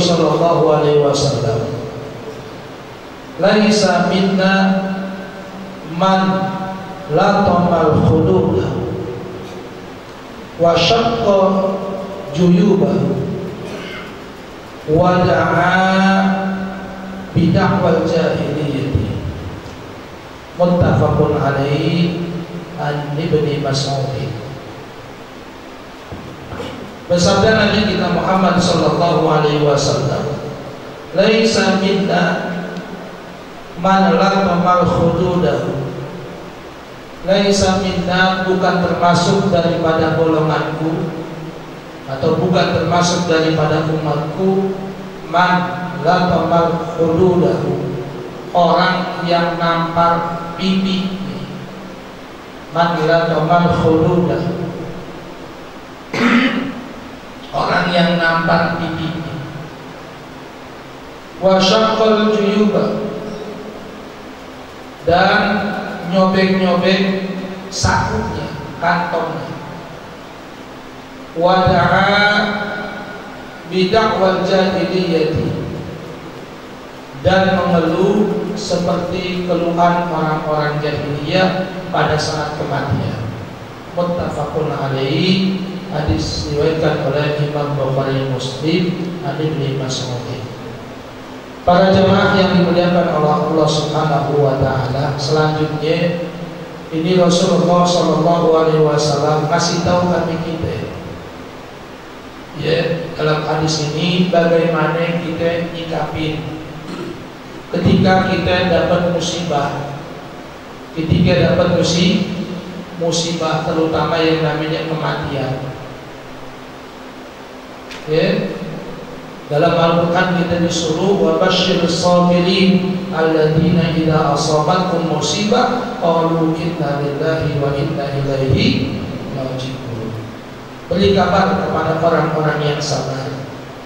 sallallahu alaihi wasallam, laisa minna man latamal khudud wa syaqqa juyuba wa da'a bid'wal jahiliyyah. Muttafaqun alaihi an Ibnu Mas'ud. Bersabda Nabi kita Muhammad sallallahu alaihi wasallam, laisa minna man latamal khududahu. Laisa minna, bukan termasuk daripada golonganku atau bukan termasuk daripada umatku, man latamal khududahu, orang yang nampar pipi. Man latamal khududahu, orang yang nampar pipi. Wa syaqqal juyuba, dan nyobek-nyobek sakutnya, kantongnya. Wa da'a bid'wal jahiliyyah, dan mengeluh seperti keluhan orang-orang jahiliyah pada saat kematian. Muttafaqun alaihi, hadis diriwayatkan oleh Imam Bukhari Muslim dari Ibnu Mas'ud. Para jemaah yang dimuliakan oleh Allah Subhanahu wa taala, selanjutnya ini Rasulullah sallallahu alaihi wasallam kasih tahu kami kita, ya, dalam hadis ini bagaimana kita nyikapin ketika kita dapat musibah, ketika dapat musibah terutama yang namanya kematian. Ya, dalam Al-Quran kita disuruh wa basyirus sabirin alladzina idza asabatkum musibah qalu inna lillahi wa inna ilaihi raji'un. Beri kabar kepada orang-orang yang sabar.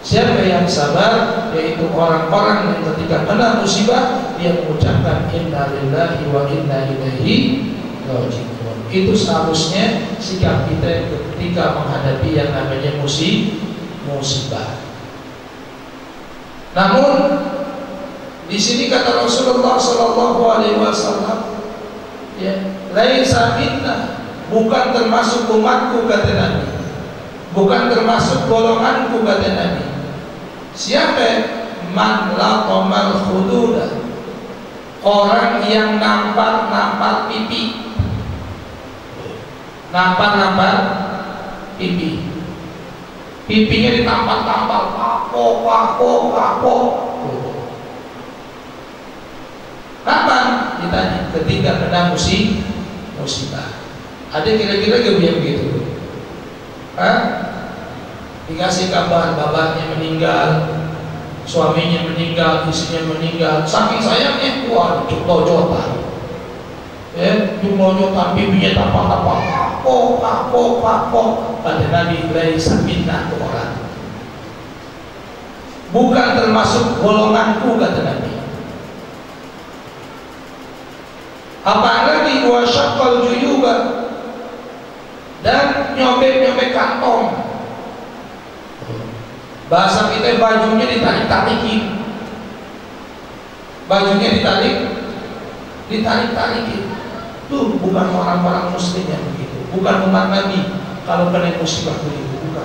Siapa yang sabar? Yaitu orang-orang yang ketika kena musibah dia mengucapkan inna lillahi wa inna ilaihi raji'un. Itu seharusnya sikap kita ketika menghadapi yang namanya musibah. Namun di sini kata Rasulullah sallallahu alaihi wasallam, ya, laisa minna, bukan termasuk umatku kata Nabi, bukan termasuk golonganku kata Nabi. Siapa? Man latamal khududa, orang yang nampar pipi. Nampar pipi. Pipinya ditampar-tampar, kapok. Kapan? Ditanya ketika kena musibah. Ada kira-kira gak begitu? Dikasih kabar bapaknya meninggal, suaminya meninggal, istrinya meninggal, saking sayangnya, wah, jotan. Ya, jotan, pipinya tampar-tampar, kapok. Pada Nabi laisa minna, orang bukan termasuk golonganku kata Nabi. Apalagi wa syaqqal juyuba, dan nyobek kantong. Bahasa kita bajunya ditarik-tarikin. Ditarik-tarikin. Tuh bukan orang-orang muslim yang begitu, bukan umat Nabi. Kalau kena musibah begitu, bukan.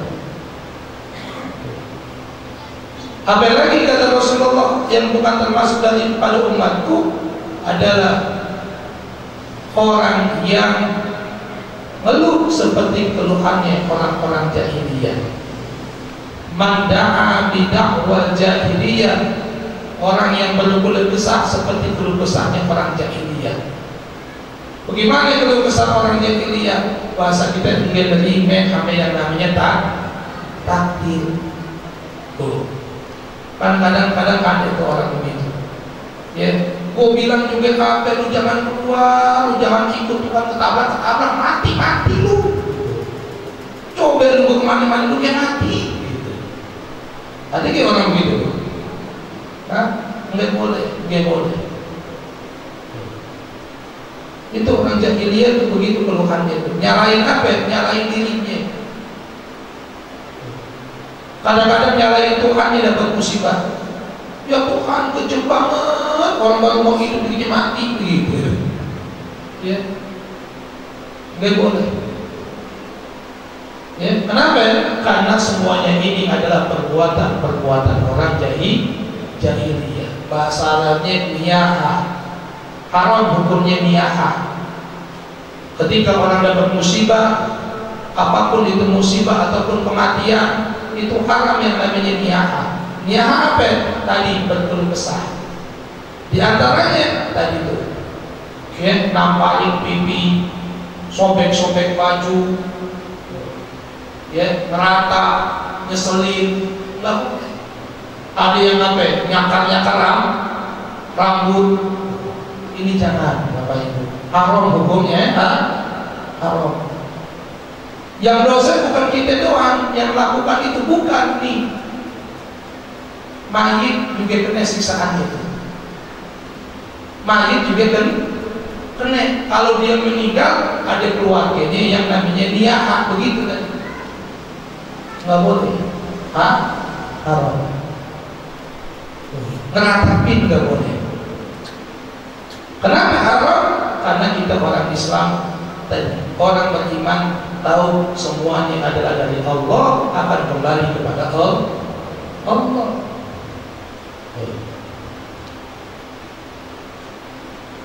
Apalagi kata Rasulullah yang bukan termasuk daripada umatku adalah orang yang mengeluh seperti keluhannya orang-orang jahiliyah. Man da'a bid'wal jahiliyah, orang yang berkeluh kesah seperti keluh kesahnya orang jahiliyah. Bagaimana keluh kesah orang jahiliyah? Bahasa kita tinggal beriman sama yang namanya takdir. Kan kadang-kadang ada itu orang begitu. Ya, gua bilang juga kakek, lu jangan keluar, lu jangan ikut tukang ketabrak, mati lu. Coba lu kemana-mana lu kayak mati. Gitu. Ada kayak orang begitu. Nggak boleh. Itu orang jahiliyah itu begitu keluhannya itu. Nyalain apa? Nyalain dirinya. Kadang-kadang nyalain Tuhan ini dapat musibah. Ya Tuhan kejam banget, orang baru mau hidup begini mati begitu. Ya, nggak boleh. Ya, kenapa? Karena semuanya ini adalah perbuatan orang jahiliyah. Bahasa Arabnya niyaha, haram hukumnya niyaha. Ketika orang dapat musibah, apapun itu musibah ataupun kematian, itu haram yang namanya niyaha. Niyaha apa? Tadi berkeluh kesah. Di antaranya tadi itu, ya, nampain pipi, sobek-sobek baju, ya, merata, nyeselin, enggak. Ada yang apa? Nyakar-nyakar rambut. Ini jangan, Bapak Ibu. Haram hukumnya, haram. Yang dosa bukan kita doang, yang melakukan itu bukan nih. Mayit juga kena siksaan itu. Mayit juga kena. Kalau dia meninggal, ada keluarganya yang namanya niyaha, begitu kan? Nggak boleh. Haram. Ngeratapin nggak boleh. Kenapa haram? Karena kita orang Islam dan orang beriman tahu semuanya adalah dari Allah, akan kembali kepada Allah.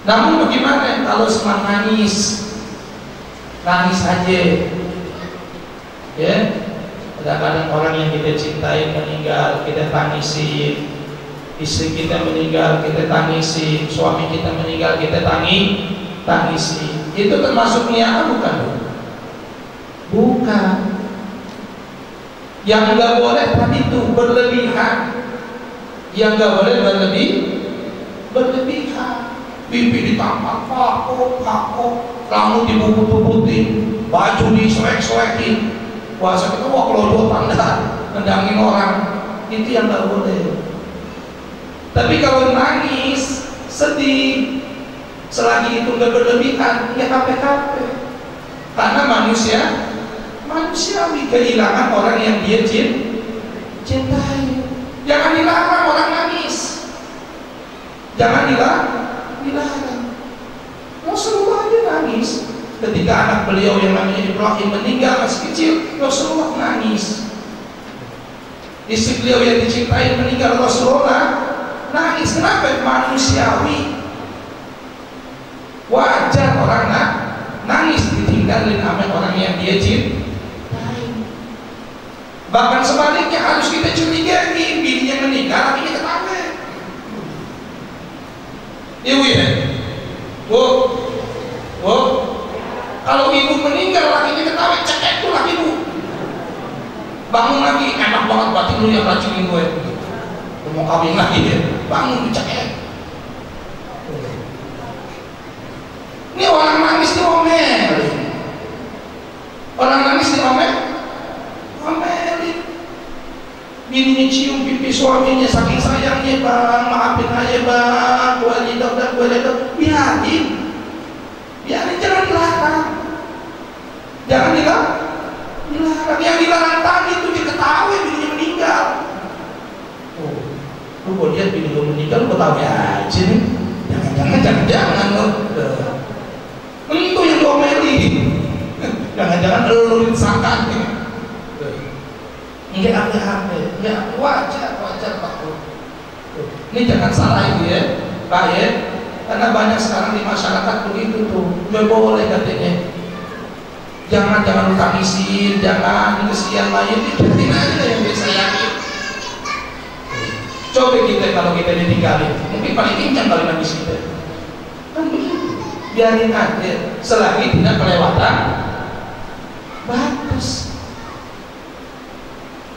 Namun bagaimana kalau sedang nangis aja, ya? Kadang-kadang orang yang kita cintai meninggal, kita tangisin. Istri kita meninggal, kita tangisin. Suami kita meninggal, kita tangisin. Itu termasuk niyaha bukan? Bukan. Yang nggak boleh tadi itu berlebihan. Yang nggak boleh berlebihan. Pipi ditampar, pakok, rambut dibubut-bubutin, baju disoek-soekin. Puasa kita kalau tanda nendangin orang, itu yang nggak boleh. Tapi kalau nangis, sedih, selagi itu nggak berlebihan, ya kape-kape. Karena manusiawi kehilangan orang yang dia cintai. Jangan dilarang orang nangis. Jangan dilarang. Rasulullah aja nangis. Ketika anak beliau yang namanya Ibrahim meninggal masih kecil, Rasulullah nangis. Istri beliau yang dicintai meninggal, Rasulullah nangis. Kenapa? Manusiawi. Wajar orang nangis ditinggalin sama orang yang dia cintai. Bahkan sebaliknya harus kita curigai, bininya meninggal, lakinya ketawa. Ibu ya, bu, kalau ibu meninggal lakinya ketawa, cekek tuh laki ibu. Bangun lagi, enak banget batin lu yang racungin gue. Mau kawin lagi ya, bangun cekek. Ini orang nangis diomelin. Orang nangis diomelin. Bininya cium pipi suaminya saking sayangnya, bang, maafin aja bang, gue lidah, biarin, jangan dilarang. Yang dilarang tadi itu diketahui bininya meninggal. Lu kok lihat bini lu meninggal, lu ketahui aja nih. Jangan lo. Itu yang diomelin. Jangan lu disangkan. Enggak apa-apa, ya wajar Pak. Ini jangan salah itu ya, Pak ya. Karena banyak sekarang di masyarakat begitu tuh, nggak boleh katanya. Jangan lu tangisin, jangan kesian lain, ikutin aja yang biasa yakin. Coba kita kalau kita ditinggalin, mungkin paling kencang kali nangis kita. Kan begitu, biarin aja, selagi tidak kelewatan batas.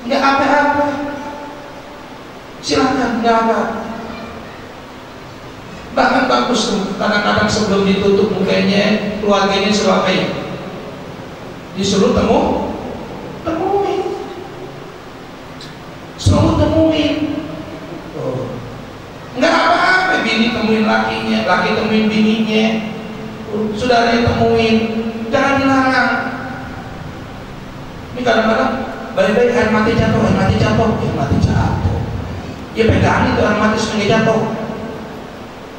Nggak apa-apa, silakan, nggak apa. Bahkan bagus tuh, kadang-kadang sebelum ditutup mukanya, keluarganya suruh apa ya? Disuruh temuin. Nggak apa-apa, bini temuin lakinya, laki temuin bininya, saudaranya temuin, jangan dilarang. Ini kadang-kadang baik-baik air mati jatuh, air mati jatuh, air mati jatuh. Ya pegang itu air mati sungai jatuh.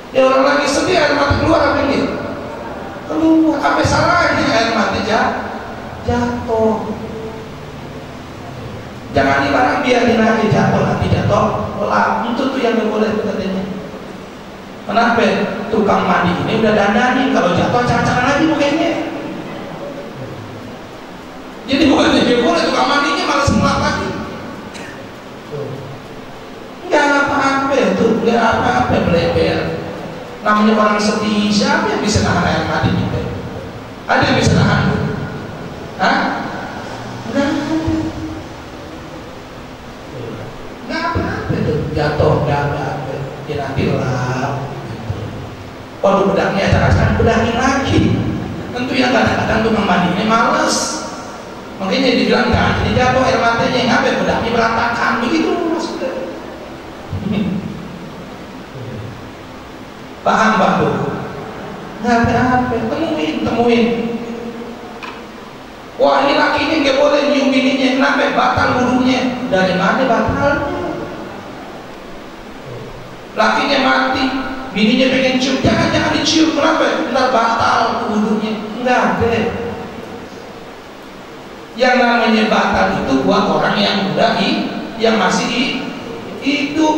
Ya orang lagi sedih air mati keluar apa ini? Keluar. Apa salahnya air mati jatuh? Jangan dilarang biarin aja jatuh, nanti jatuh. Lah itu tuh yang nggak boleh katanya. Kenapa? Tukang mandi ini udah dandanin, kalau jatuh acak-acakan lagi mukanya. Jadi bukannya dia boleh, tukang mandinya malas ngelap lagi. Nggak apa-apa tuh, nggak apa-apa beleber. Namanya orang sedih, siapa yang bisa nahan air mati kita? Ada yang bisa nahan? Hah? Nggak apa-apa tuh, jatuh nggak apa-apa. Ya nanti lap. Kalau bedaknya acak-acakan, bedakin lagi. Tentu yang kadang-kadang tukang mandi ini males. Makanya dibilang jangan jadi jatuh air matanya, ngapain bedaknya berantakan begitu maksudnya. Paham Pak Bu? Nggak apa-apa, temuin. Wah ini lakinya nggak boleh nyium bininya, kenapa? Batal wudunya. Dari mana batalnya? Lakinya mati, bininya pengen cium, jangan dicium, kenapa? Ntar batal wudunya. Enggak ada. Yang namanya batal itu buat orang yang udah yang masih hidup.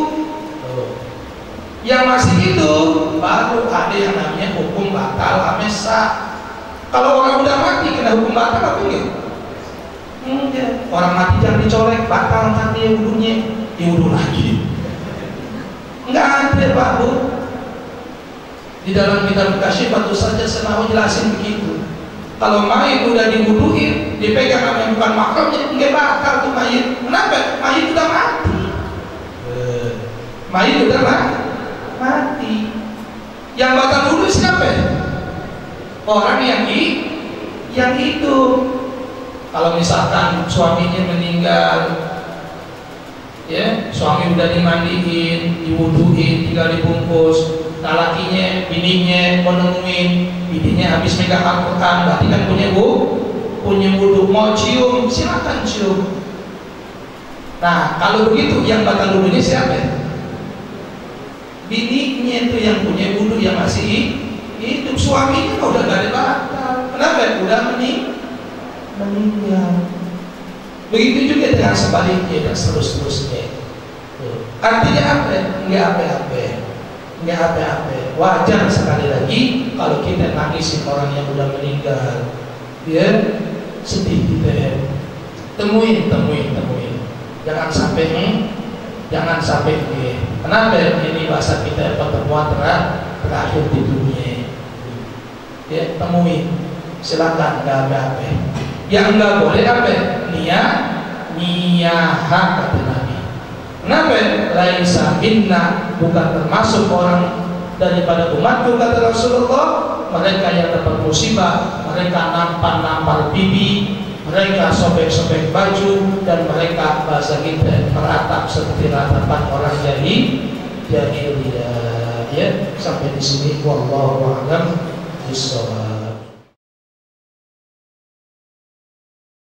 Yang masih hidup baru ada yang namanya hukum batal amesa. Kalau orang udah mati kena hukum batal apa enggak? Enggak. Orang mati jangan dicolek, batal nanti wudunya, diwudu lagi. Enggak ada Pak Bu. Di dalam kitab Kasyif itu saja saya mau jelasin begitu. Kalau mayit udah diwuduin, dipegang sama yang bukan mahramnya, enggak batal tuh mayit. Kenapa? Mayit udah mati. Mayit udah mati. Yang batal wudu siapa? Orang yang hidup. Kalau misalkan suaminya meninggal, ya suami udah dimandiin, diwuduin, tinggal dibungkus. Nah lakinya, bininya menemuin, bininya habis megang Al-Quran, berarti kan punya wudu, mau cium, silakan cium. Nah kalau begitu yang batal wudunya siapa? Bininya itu yang punya wudu yang masih hidup, suaminya udah gak ada batal. Kenapa? Udah meninggal. Begitu juga dengan sebaliknya dan seterusnya. Artinya apa? Enggak apa-apa. Wajar sekali lagi kalau kita nangisin orang yang udah meninggal. Dia sedih kita. Temuin. Jangan sampai ini. Kenapa ini bahasa kita pertemuan terakhir di dunia? Ya, temuin. Silakan, enggak apa-apa. Yang enggak boleh apa? Niyaha kata Nabi. Kenapa? Laisa minna, bukan termasuk orang daripada umatku kata Rasulullah. Mereka yang dapat musibah, mereka nampar pipi, mereka sobek-sobek baju, dan mereka bahasa kita meratap seperti ratapan orang jahiliyah. Ya, sampai di sini wallahu a'lam bishawab.